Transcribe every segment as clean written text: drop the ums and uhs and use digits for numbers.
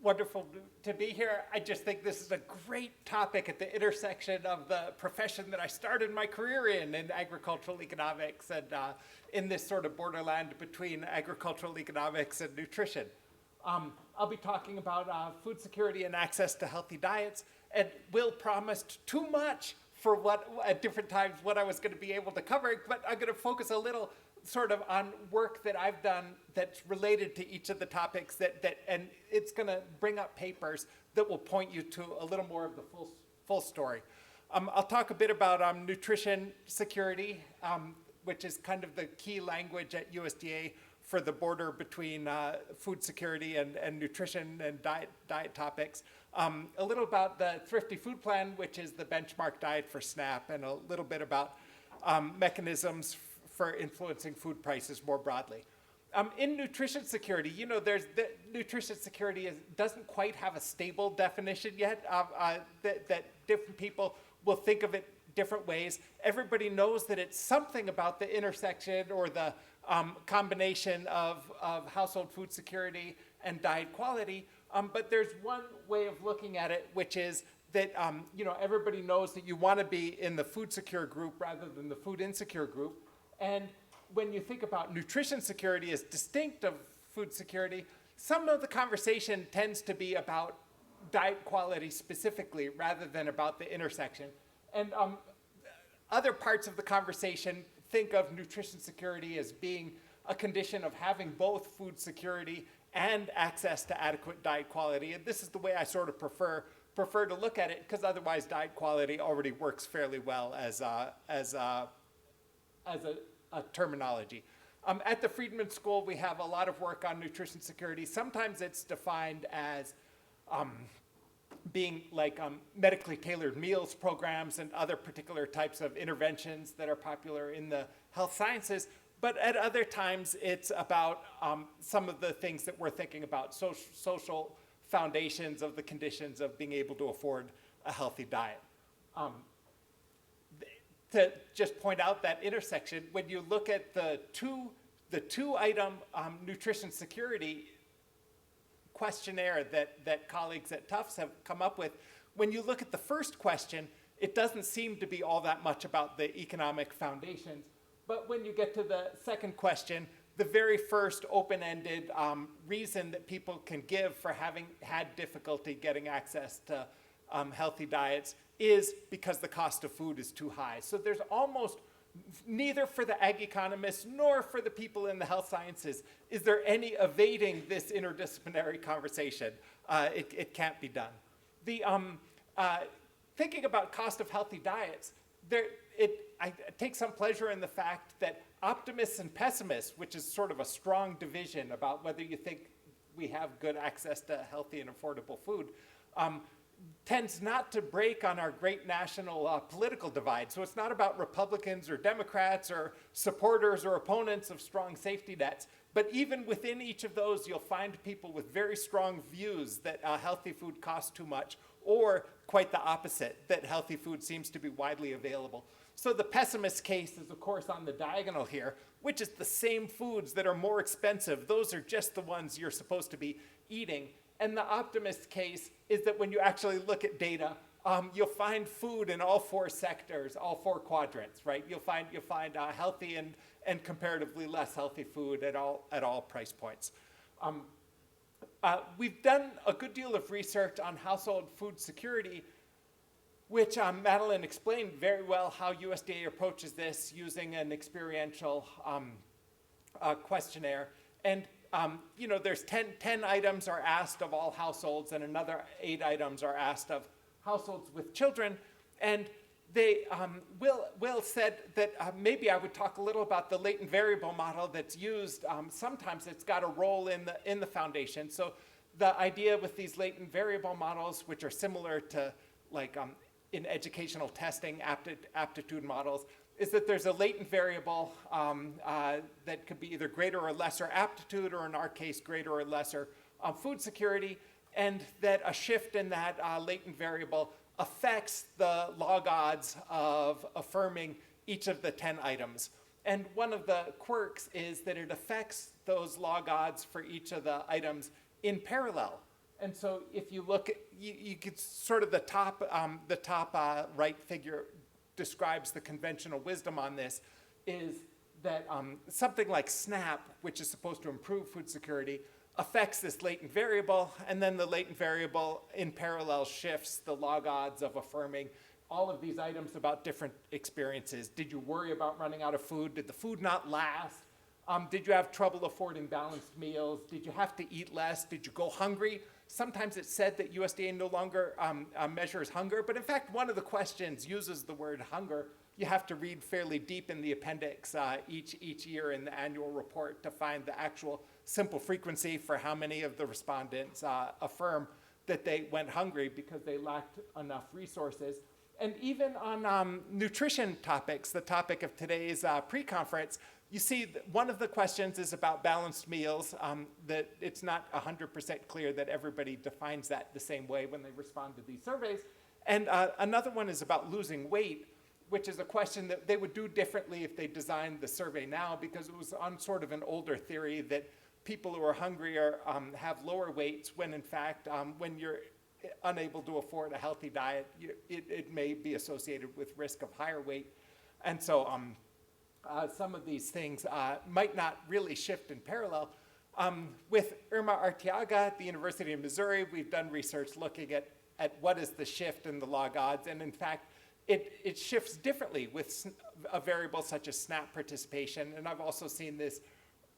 wonderful to be here. I just think this is a great topic at the intersection of the profession that I started my career in agricultural economics, and in this sort of borderland between agricultural economics and nutrition. I'll be talking about food security and access to healthy diets, and Will promised too much for what at different times what I was going to be able to cover, but I'm going to focus a little sort of on work that I've done that's related to each of the topics and it's going to bring up papers that will point you to a little more of the full story. I'll talk a bit about nutrition security, which is kind of the key language at USDA for the border between food security and nutrition and diet topics. A little about the Thrifty Food Plan, which is the benchmark diet for SNAP, and a little bit about mechanisms for influencing food prices more broadly. In nutrition security, nutrition security doesn't quite have a stable definition yet, that different people will think of it different ways. Everybody knows that it's something about the intersection or the combination of household food security and diet quality, but there's one way of looking at it, which is that everybody knows that you want to be in the food secure group rather than the food insecure group. And when you think about nutrition security as distinct of food security, some of the conversation tends to be about diet quality specifically rather than about the intersection. And other parts of the conversation think of nutrition security as being a condition of having both food security and access to adequate diet quality. And this is the way I sort of prefer to look at it, because otherwise diet quality already works fairly well as a terminology. At the Friedman School, we have a lot of work on nutrition security. Sometimes it's defined as being like medically tailored meals programs and other particular types of interventions that are popular in the health sciences. But at other times, it's about some of the things that we're thinking about, social foundations of the conditions of being able to afford a healthy diet. To just point out that intersection, when you look at the two item nutrition security questionnaire that colleagues at Tufts have come up with, when you look at the first question, it doesn't seem to be all that much about the economic foundations. But when you get to the second question, the very first open-ended reason that people can give for having had difficulty getting access to healthy diets is because the cost of food is too high. So there's almost, neither for the ag economists nor for the people in the health sciences, is there any evading this interdisciplinary conversation. It can't be done. The thinking about cost of healthy diets, I take some pleasure in the fact that optimists and pessimists, which is sort of a strong division about whether you think we have good access to healthy and affordable food, tends not to break on our great national political divide. So it's not about Republicans or Democrats or supporters or opponents of strong safety nets. But even within each of those, you'll find people with very strong views that healthy food costs too much, or quite the opposite, that healthy food seems to be widely available. So the pessimist case is, of course, on the diagonal here, which is the same foods that are more expensive. Those are just the ones you're supposed to be eating. And the optimist case is that when you actually look at data, you'll find food in all four sectors, all four quadrants, right? You'll find healthy and comparatively less healthy food at all price points. We've done a good deal of research on household food security, which Madeline explained very well how USDA approaches this using an experiential questionnaire. And there's 10 items are asked of all households, and another 8 items are asked of households with children. And they, Will said that maybe I would talk a little about the latent variable model that's used. Sometimes it's got a role in the foundation. So the idea with these latent variable models, which are similar to like in educational testing aptitude models, is that there's a latent variable that could be either greater or lesser aptitude, or in our case, greater or lesser food security, and that a shift in that latent variable affects the log odds of affirming each of the 10 items. And one of the quirks is that it affects those log odds for each of the items in parallel. And so if you look at, you could sort of the top right figure describes the conventional wisdom on this, is that something like SNAP, which is supposed to improve food security, affects this latent variable, and then the latent variable in parallel shifts the log odds of affirming all of these items about different experiences. Did you worry about running out of food? Did the food not last? Did you have trouble affording balanced meals? Did you have to eat less? Did you go hungry? Sometimes it's said that USDA no longer measures hunger, but in fact, one of the questions uses the word hunger. You have to read fairly deep in the appendix each year in the annual report to find the actual simple frequency for how many of the respondents affirm that they went hungry because they lacked enough resources. And even on nutrition topics, the topic of today's pre-conference, you see one of the questions is about balanced meals, that it's not 100% clear that everybody defines that the same way when they respond to these surveys. And another one is about losing weight, which is a question that they would do differently if they designed the survey now, because it was on sort of an older theory that people who are hungrier have lower weights, when in fact, when you're unable to afford a healthy diet, it may be associated with risk of higher weight. And so some of these things might not really shift in parallel. With Irma Arteaga at the University of Missouri, we've done research looking at what is the shift in the log odds, and in fact, it shifts differently with a variable such as SNAP participation, and I've also seen this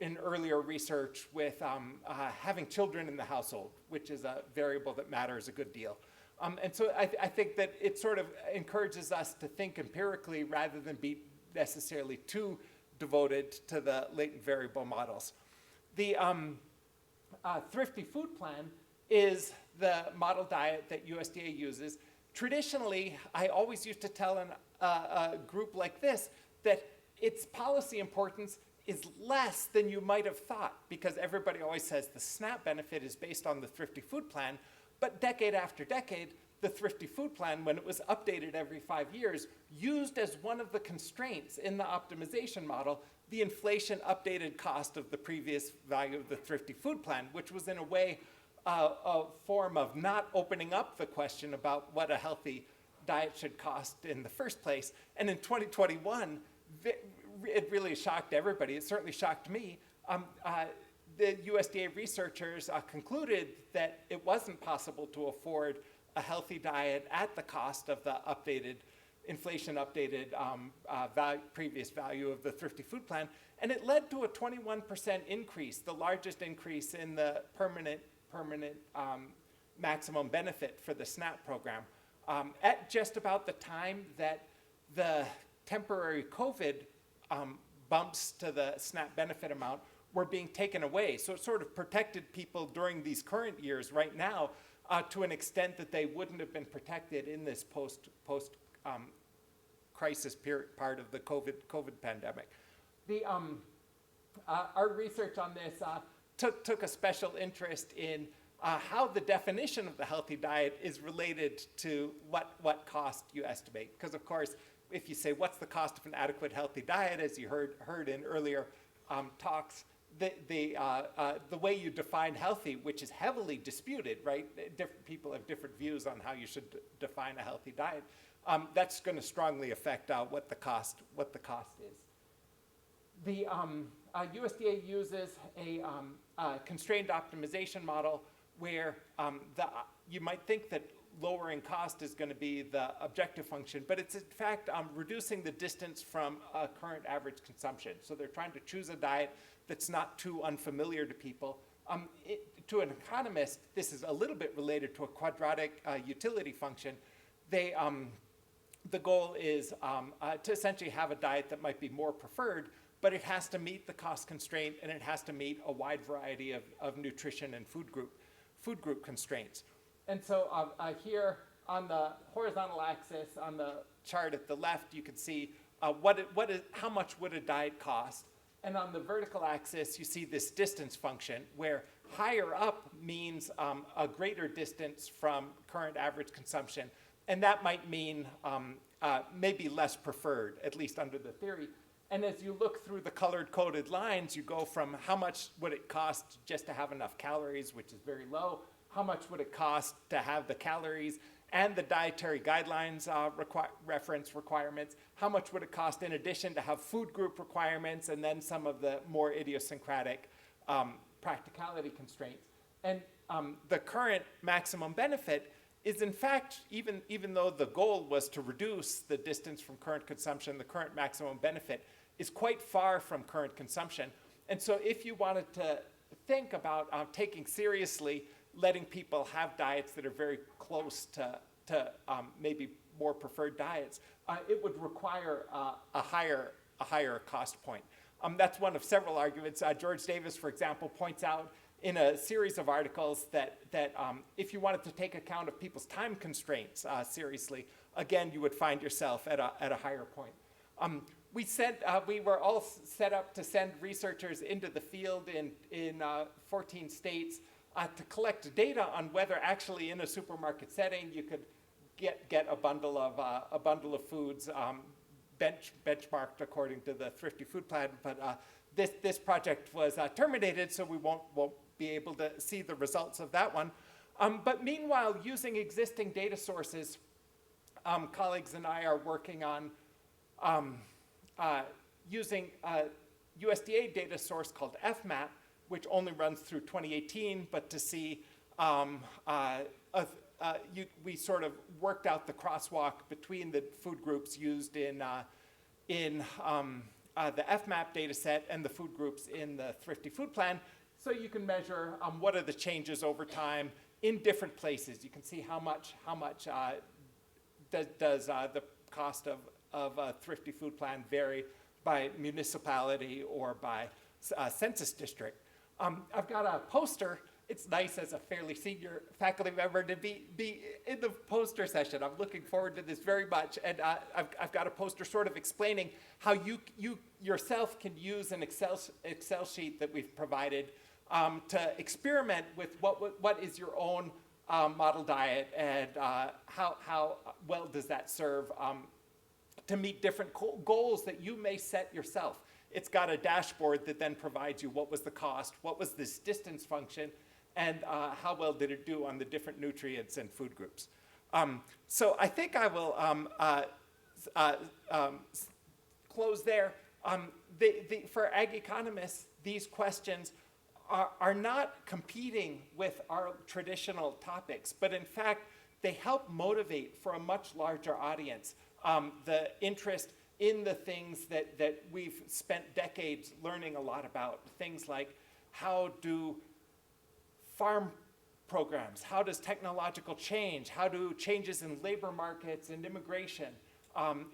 in earlier research with having children in the household, which is a variable that matters a good deal. And so I think that it sort of encourages us to think empirically rather than be necessarily too devoted to the latent variable models. The Thrifty Food Plan is the model diet that USDA uses. Traditionally, I always used to tell a group like this that its policy importance is less than you might have thought, because everybody always says the SNAP benefit is based on the Thrifty Food Plan, but decade after decade, the Thrifty Food Plan, when it was updated every 5 years, used as one of the constraints in the optimization model the inflation updated cost of the previous value of the Thrifty Food Plan, which was in a way a form of not opening up the question about what a healthy diet should cost in the first place. And in 2021, it really shocked everybody. It certainly shocked me. The USDA researchers concluded that it wasn't possible to afford a healthy diet at the cost of the updated, inflation-updated previous value of the Thrifty Food Plan, and it led to a 21% increase, the largest increase in the permanent maximum benefit for the SNAP program. At just about the time that the temporary COVID bumps to the SNAP benefit amount were being taken away. So it sort of protected people during these current years right now to an extent that they wouldn't have been protected in this post crisis period part of the COVID pandemic. Our research on this took a special interest in how the definition of the healthy diet is related to what cost you estimate. Because of course, if you say, what's the cost of an adequate healthy diet, as you heard in earlier talks, the way you define healthy, which is heavily disputed, right? Different people have different views on how you should define a healthy diet. That's going to strongly affect what the cost is. The USDA uses a constrained optimization model where you might think that lowering cost is going to be the objective function, but it's in fact reducing the distance from current average consumption. So they're trying to choose a diet that's not too unfamiliar to people. To an economist, this is a little bit related to a quadratic utility function. The goal is to essentially have a diet that might be more preferred, but it has to meet the cost constraint, and it has to meet a wide variety of nutrition and food group constraints. And so here on the horizontal axis, on the chart at the left, you can see how much would a diet cost. And on the vertical axis, you see this distance function, where higher up means a greater distance from current average consumption. And that might mean maybe less preferred, at least under the theory. And as you look through the colored coded lines, you go from how much would it cost just to have enough calories, which is very low, how much would it cost to have the calories and the dietary guidelines reference requirements, how much would it cost in addition to have food group requirements, and then some of the more idiosyncratic practicality constraints. And the current maximum benefit is, in fact, even though the goal was to reduce the distance from current consumption, the current maximum benefit is quite far from current consumption. And so if you wanted to think about taking seriously letting people have diets that are very close to maybe more preferred diets, it would require a higher cost point. That's one of several arguments. George Davis, for example, points out in a series of articles that if you wanted to take account of people's time constraints seriously, again, you would find yourself at a higher point. We were all set up to send researchers into the field in 14 states to collect data on whether actually in a supermarket setting you could get a bundle of foods benchmarked according to the Thrifty Food Plan. But this project was terminated, so we won't be able to see the results of that one. But meanwhile, using existing data sources, colleagues and I are working on using a USDA data source called FMAP, which only runs through 2018, but to see, we sort of worked out the crosswalk between the food groups used in the FMAP data set and the food groups in the Thrifty Food Plan. So you can measure what are the changes over time in different places. You can see how much does the cost of a Thrifty Food Plan vary by municipality or by census district. I've got a poster. It's nice as a fairly senior faculty member to be in the poster session. I'm looking forward to this very much. And I've got a poster sort of explaining how you yourself can use an Excel sheet that we've provided to experiment with what is your own model diet and how well does that serve to meet different goals that you may set yourself. It's got a dashboard that then provides you what was the cost, what was this distance function, and how well did it do on the different nutrients and food groups. So I think I will close there. For ag economists, these questions are not competing with our traditional topics, but in fact, they help motivate for a much larger audience the interest in the things that we've spent decades learning a lot about. Things like how do farm programs, how does technological change, how do changes in labor markets and immigration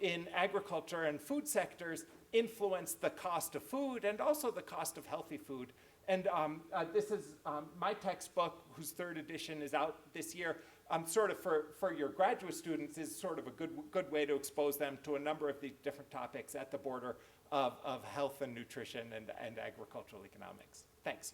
in agriculture and food sectors influence the cost of food and also the cost of healthy food. And this is my textbook, whose third edition is out this year, sort of for your graduate students is sort of a good way to expose them to a number of these different topics at the border of health and nutrition and agricultural economics. Thanks.